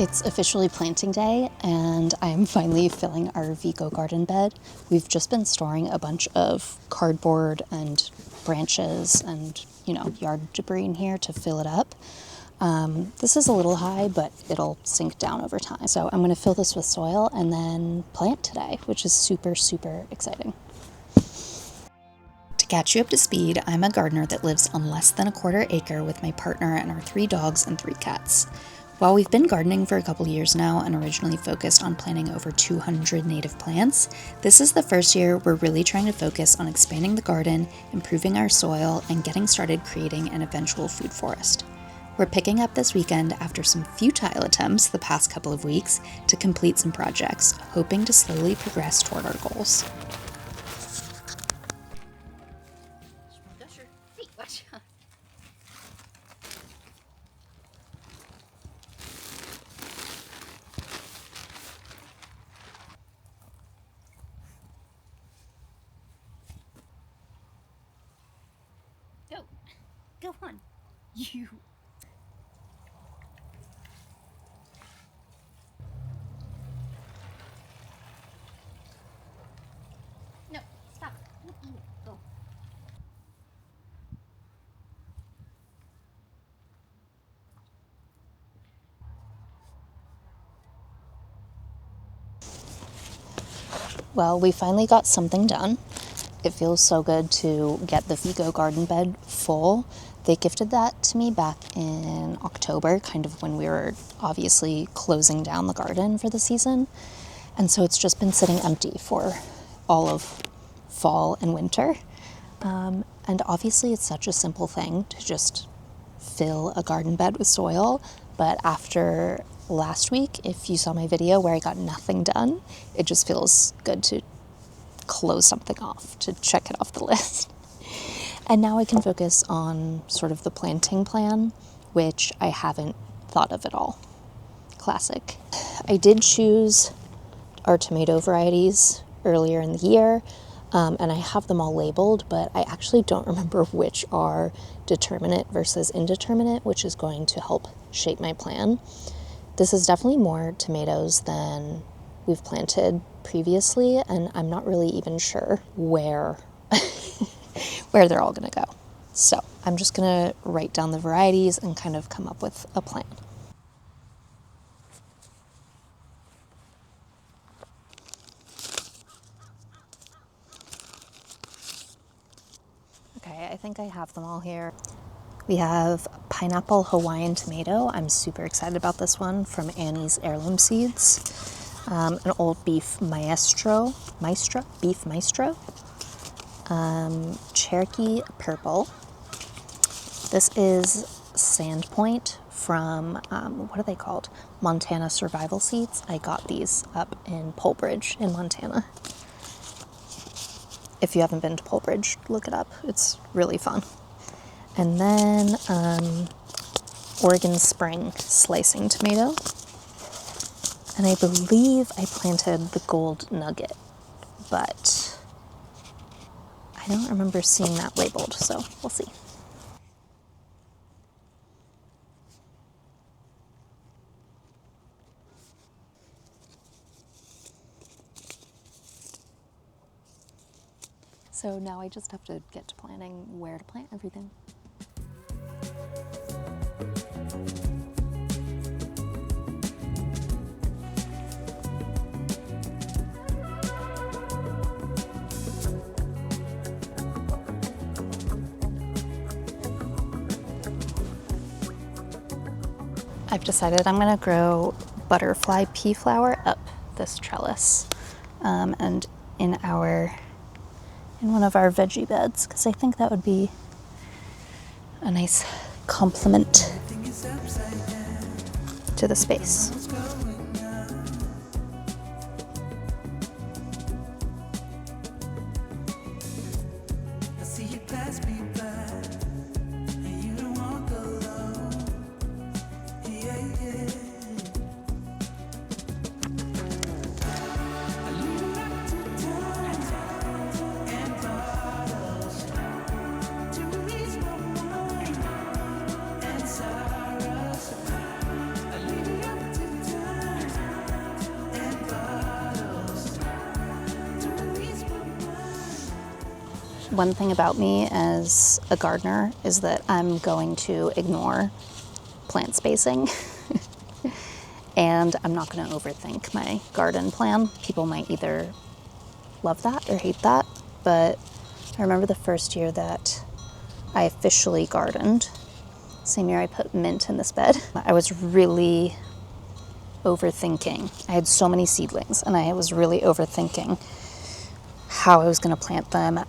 It's officially planting day, and I'm finally filling our Vego Garden bed. We've just been storing a bunch of cardboard and branches and, yard debris in here to fill it up. This is a little high, but it'll sink down over time. So I'm going to fill this with soil and then plant today, which is super, super exciting. To catch you up to speed, I'm a gardener that lives on less than a quarter acre with my partner and our 3 dogs and 3 cats. While we've been gardening for a couple years now and originally focused on planting over 200 native plants, this is the first year we're really trying to focus on expanding the garden, improving our soil, and getting started creating an eventual food forest. We're picking up this weekend after some futile attempts the past couple of weeks to complete some projects, hoping to slowly progress toward our goals. Go on. You. No, stop. Go. Well, we finally got something done. It feels so good to get the Vego Garden bed full. They gifted that to me back in October, kind of when we were obviously closing down the garden for the season. And so it's just been sitting empty for all of fall and winter. And obviously it's such a simple thing to just fill a garden bed with soil. But after last week, if you saw my video where I got nothing done, it just feels good to close something off, to check it off the list. And now I can focus on sort of the planting plan, which I haven't thought of at all. Classic. I did choose our tomato varieties earlier in the year, and I have them all labeled, but I actually don't remember which are determinate versus indeterminate, which is going to help shape my plan. This is definitely more tomatoes than we've planted previously, and I'm not really even sure where they're all going to go. So I'm just going to write down the varieties and kind of come up with a plan. Okay, I think I have them all here. We have pineapple Hawaiian tomato. I'm super excited about this one, from Annie's Heirloom Seeds. An old beef beef maestro. Cherokee purple. This is Sandpoint from, what are they called? Montana Survival Seeds. I got these up in Polbridge in Montana. If you haven't been to Polbridge, look it up. It's really fun. And then Oregon Spring slicing tomato. And I believe I planted the gold nugget, but I don't remember seeing that labeled, so we'll see. So now I just have to get to planning where to plant everything. I've decided I'm going to grow butterfly pea flower up this trellis, and in one of our veggie beds, because I think that would be a nice complement to the space. One thing about me as a gardener is that I'm going to ignore plant spacing and I'm not going to overthink my garden plan. People might either love that or hate that, but I remember the first year that I officially gardened, same year I put mint in this bed, I was really overthinking. I had so many seedlings and I was really overthinking how I was going to plant them.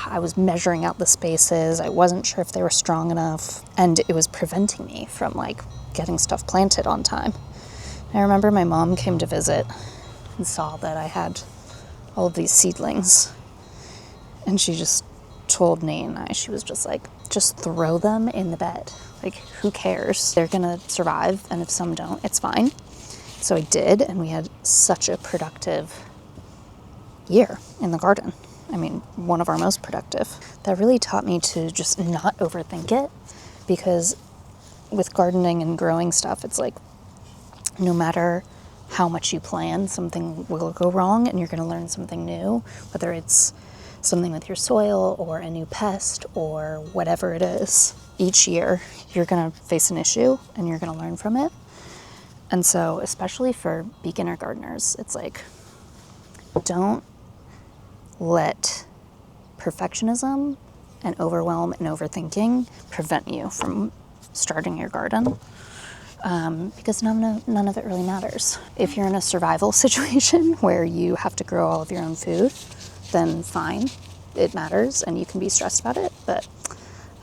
I was measuring out the spaces. I wasn't sure if they were strong enough, and it was preventing me from like getting stuff planted on time. I remember my mom came to visit and saw that I had all of these seedlings, and she just told Nate and I, she was just like, just throw them in the bed. Like, who cares? They're gonna survive, and if some don't, it's fine. So I did, and we had such a productive year in the garden. I mean, one of our most productive. That really taught me to just not overthink it, because with gardening and growing stuff, it's like no matter how much you plan, something will go wrong and you're going to learn something new, whether it's something with your soil or a new pest or whatever it is. Each year, you're going to face an issue and you're going to learn from it. And so, especially for beginner gardeners, it's like, don't let perfectionism and overwhelm and overthinking prevent you from starting your garden, because none of it really matters. If you're in a survival situation where you have to grow all of your own food, then fine, it matters and you can be stressed about it, but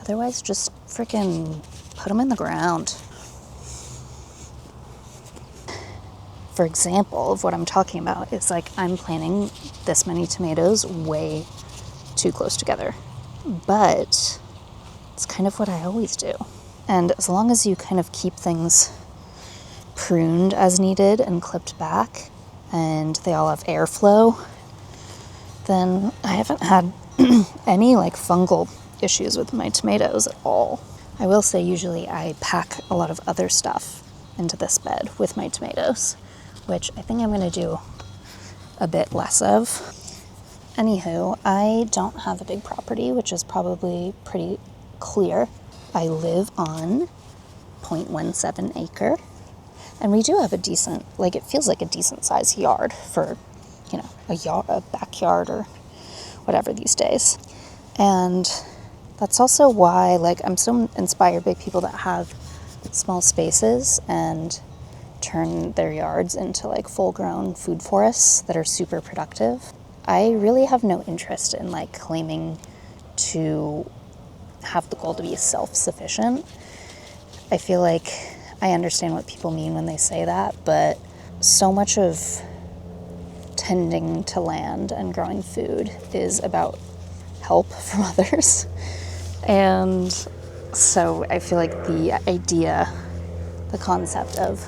otherwise just freaking put them in the ground. For example of what I'm talking about is like, I'm planting this many tomatoes way too close together, but it's kind of what I always do. And as long as you kind of keep things pruned as needed and clipped back and they all have airflow, then I haven't had any like fungal issues with my tomatoes at all. I will say usually I pack a lot of other stuff into this bed with my tomatoes, which I think I'm going to do a bit less of. Anywho, I don't have a big property, which is probably pretty clear. I live on 0.17 acre, and we do have a decent, like it feels like a decent sized yard for, you know, a backyard or whatever these days. And that's also why, like, I'm so inspired by people that have small spaces and turn their yards into like full-grown food forests that are super productive. I really have no interest in like claiming to have the goal to be self-sufficient. I feel like I understand what people mean when they say that, but so much of tending to land and growing food is about help from others. And so I feel like the idea, the concept of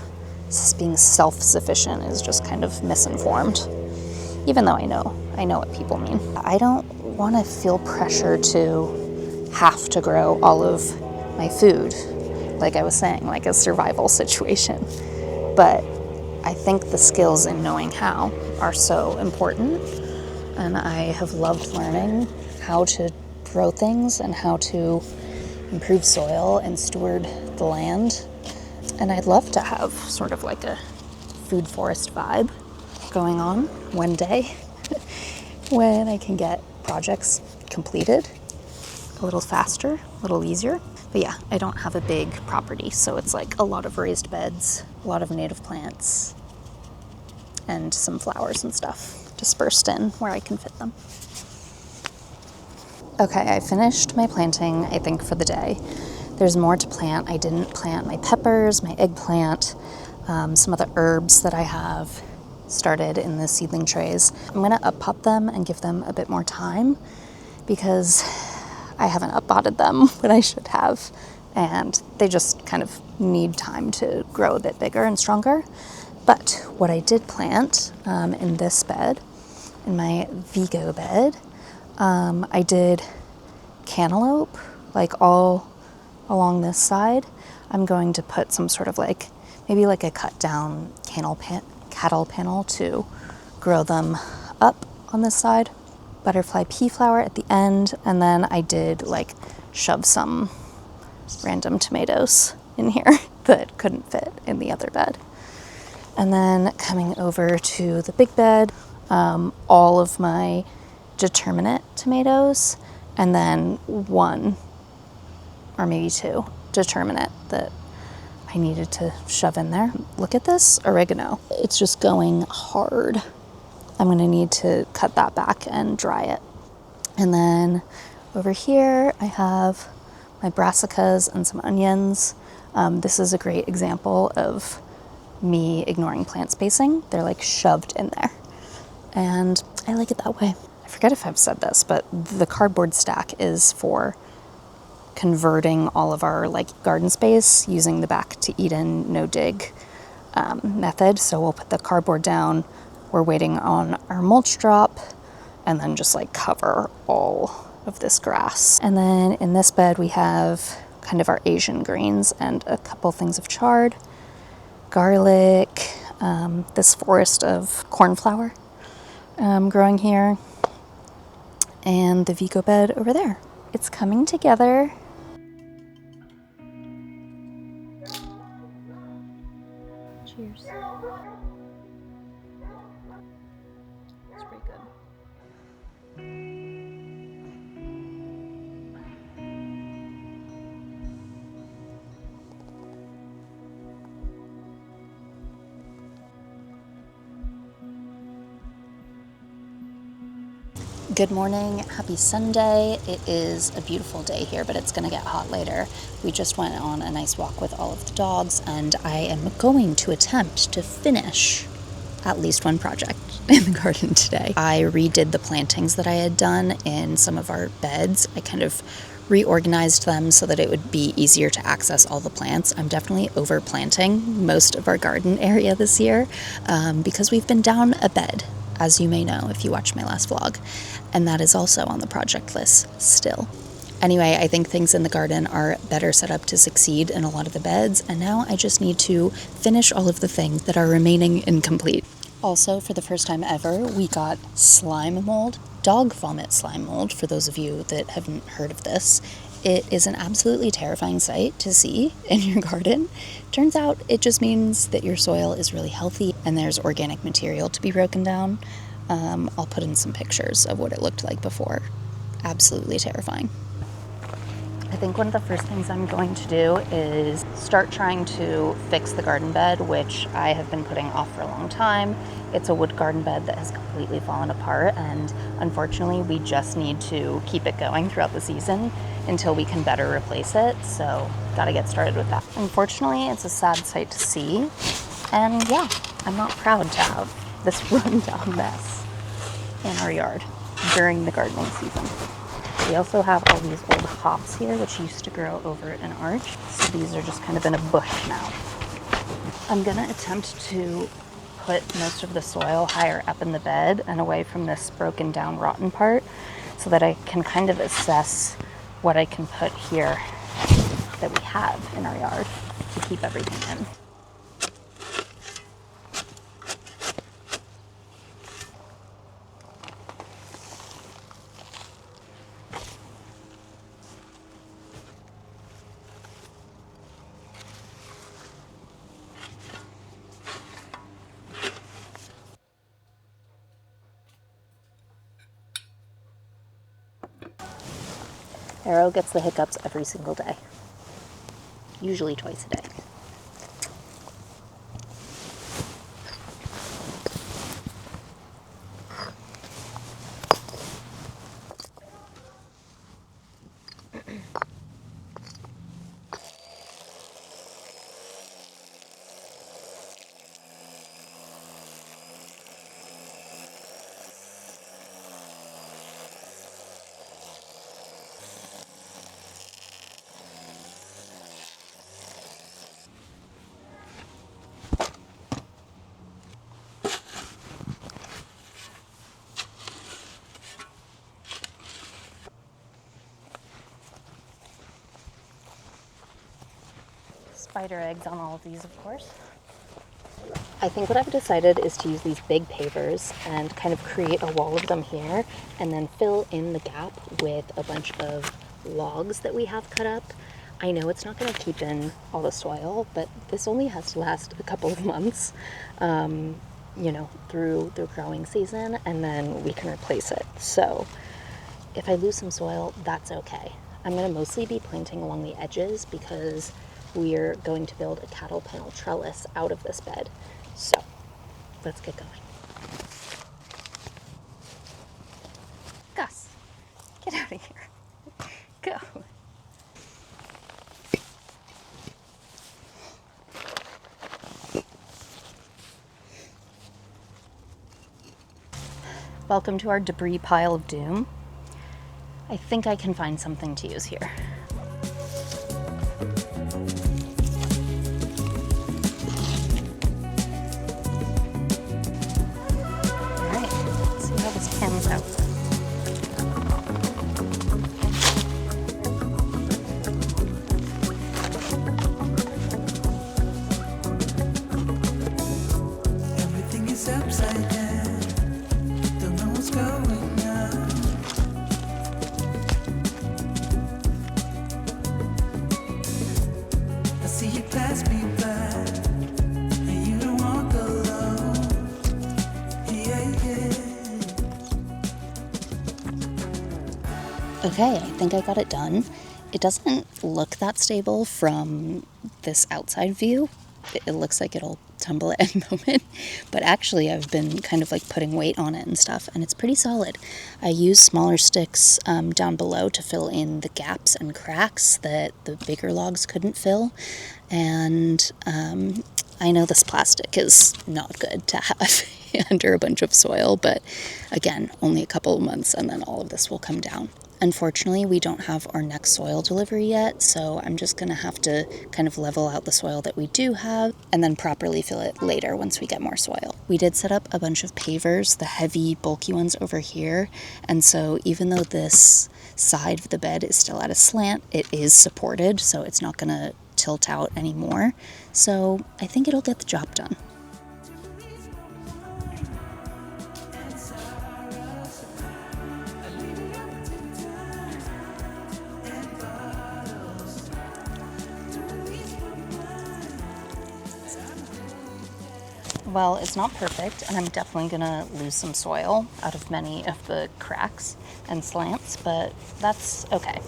being self-sufficient is just kind of misinformed, even though I know what people mean. I don't want to feel pressure to have to grow all of my food, like I was saying, like a survival situation. But I think the skills in knowing how are so important, and I have loved learning how to grow things and how to improve soil and steward the land. And I'd love to have sort of like a food forest vibe going on one day when I can get projects completed a little faster, a little easier. But yeah, I don't have a big property, so it's like a lot of raised beds, a lot of native plants, and some flowers and stuff dispersed in where I can fit them. Okay, I finished my planting, I think, for the day. There's more to plant. I didn't plant my peppers, my eggplant, some other herbs that I have started in the seedling trays. I'm gonna up-pot them and give them a bit more time because I haven't up-potted them when I should have, and they just kind of need time to grow a bit bigger and stronger. But what I did plant in this bed, in my Vego bed, I did cantaloupe, like all along this side. I'm going to put some sort of like, maybe like a cut down cattle panel to grow them up on this side. butterfly pea flower at the end, and then I did like shove some random tomatoes in here that couldn't fit in the other bed. And then coming over to the big bed, all of my determinate tomatoes, and then one or maybe two determinate that I needed to shove in there. Look at this oregano. It's just going hard. I'm gonna need to cut that back and dry it. And then over here, I have my brassicas and some onions. This is a great example of me ignoring plant spacing. They're like shoved in there. And I like it that way. I forget if I've said this, but the cardboard stack is for converting all of our like garden space using the back to Eden no dig method. So we'll put the cardboard down. We're waiting on our mulch drop and then just like cover all of this grass. And then in this bed we have kind of our Asian greens and a couple things of chard, garlic, this forest of cornflower growing here, and the Vego bed over there. It's coming together. Cheers. It's pretty good. Good morning, happy Sunday. It is a beautiful day here, but it's gonna get hot later. We just went on a nice walk with all of the dogs, and I am going to attempt to finish at least one project in the garden today. I redid the plantings that I had done in some of our beds. I kind of reorganized them so that it would be easier to access all the plants. I'm definitely overplanting most of our garden area this year because we've been down a bed, as you may know if you watched my last vlog, and that is also on the project list still. Anyway, I think things in the garden are better set up to succeed in a lot of the beds, and now I just need to finish all of the things that are remaining incomplete. Also, for the first time ever, we got slime mold, dog vomit slime mold, for those of you that haven't heard of this. It is an absolutely terrifying sight to see in your garden. Turns out it just means that your soil is really healthy and there's organic material to be broken down. I'll put in some pictures of what it looked like before. Absolutely terrifying. I think one of the first things I'm going to do is start trying to fix the garden bed, which I have been putting off for a long time. It's a wood garden bed that has completely fallen apart, and unfortunately we just need to keep it going throughout the season until we can better replace it, so gotta get started with that. Unfortunately, it's a sad sight to see, and yeah, I'm not proud to have this run-down mess in our yard during the gardening season. We also have all these old hops here, which used to grow over an arch. So these are just kind of in a bush now. I'm gonna attempt to put most of the soil higher up in the bed and away from this broken down rotten part so that I can kind of assess what I can put here that we have in our yard to keep everything in. Arrow gets the hiccups every single day, usually twice a day. Spider eggs on all of these, of course. I think what I've decided is to use these big pavers and kind of create a wall of them here and then fill in the gap with a bunch of logs that we have cut up. I know it's not going to keep in all the soil, but this only has to last a couple of months, you know, through the growing season, and then we can replace it. So if I lose some soil, that's okay. I'm going to mostly be planting along the edges because we're going to build a cattle panel trellis out of this bed. So let's get going. Gus, get out of here. Go. Welcome to our debris pile of doom. I think I can find something to use here. All right, let's see how this pans out. Everything is upside down. Don't know what's going on. I see you pass me by, and you don't walk alone. Yeah, yeah. Okay, I think I got it done. It doesn't look that stable from this outside view. It looks like it'll tumble at any moment, but actually I've been kind of like putting weight on it and stuff, and it's pretty solid. I used smaller sticks down below to fill in the gaps and cracks that the bigger logs couldn't fill, and I know this plastic is not good to have under a bunch of soil, but again, only a couple of months and then all of this will come down. Unfortunately, we don't have our next soil delivery yet, so I'm just going to have to kind of level out the soil that we do have and then properly fill it later once we get more soil. We did set up a bunch of pavers, the heavy, bulky ones over here, and so even though this side of the bed is still at a slant, it is supported, so it's not going to tilt out anymore. So I think it'll get the job done. Well, it's not perfect, and I'm definitely gonna lose some soil out of many of the cracks and slants, but that's okay.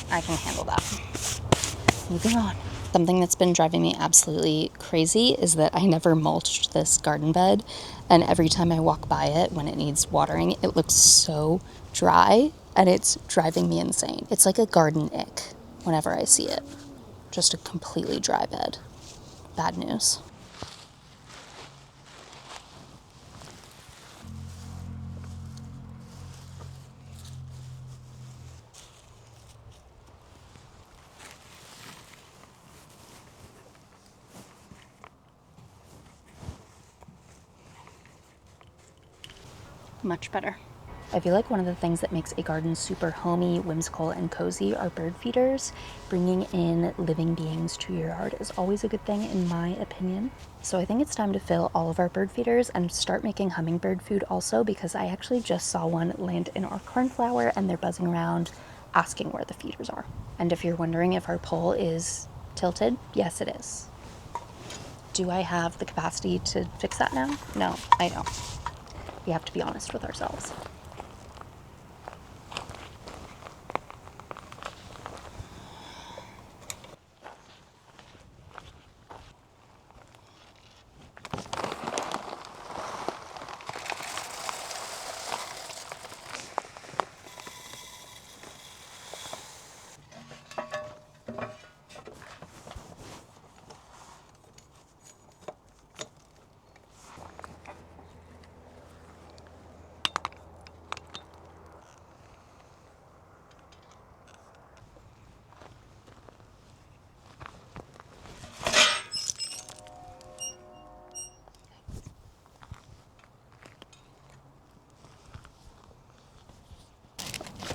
I can handle that. Moving on. Something that's been driving me absolutely crazy is that I never mulched this garden bed, and every time I walk by it when it needs watering, it looks so dry, and it's driving me insane. It's like a garden ick whenever I see it. Just a completely dry bed. Bad news. Much better. I feel like one of the things that makes a garden super homey, whimsical, and cozy are bird feeders. Bringing in living beings to your yard is always a good thing, in my opinion. So I think it's time to fill all of our bird feeders and start making hummingbird food also, because I actually just saw one land in our cornflower and they're buzzing around asking where the feeders are. And if you're wondering if our pole is tilted, yes it is. Do I have the capacity to fix that now? No, I don't. We have to be honest with ourselves.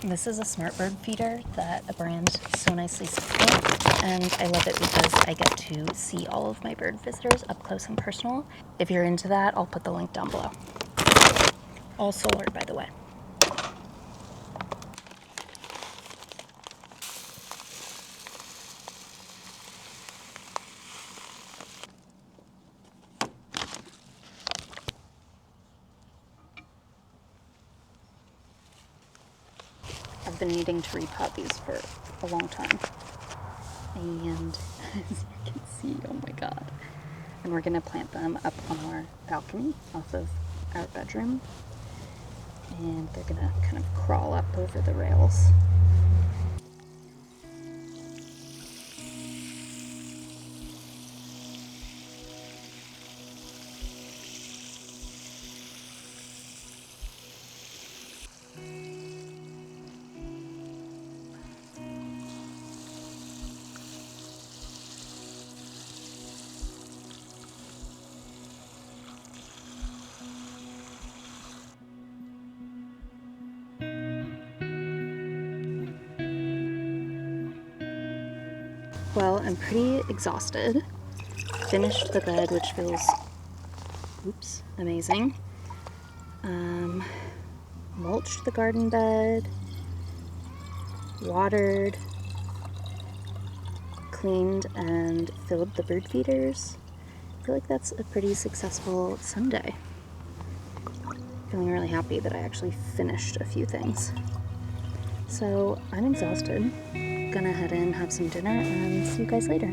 This is a smart bird feeder that a brand so nicely sent me. and I love it because I get to see all of my bird visitors up close and personal. If you're into that, I'll put the link down below. All solar, by the way. I've been needing to repot these for a long time. And as you can see, oh my god. And we're gonna plant them up on our balcony off of our bedroom. And they're gonna kind of crawl up over the rails. Well, I'm pretty exhausted. Finished the bed, which feels, oops, amazing. Mulched the garden bed, watered, cleaned and filled the bird feeders. I feel like that's a pretty successful Sunday. Feeling really happy that I actually finished a few things. So I'm exhausted. Gonna head in, have some dinner, and see you guys later.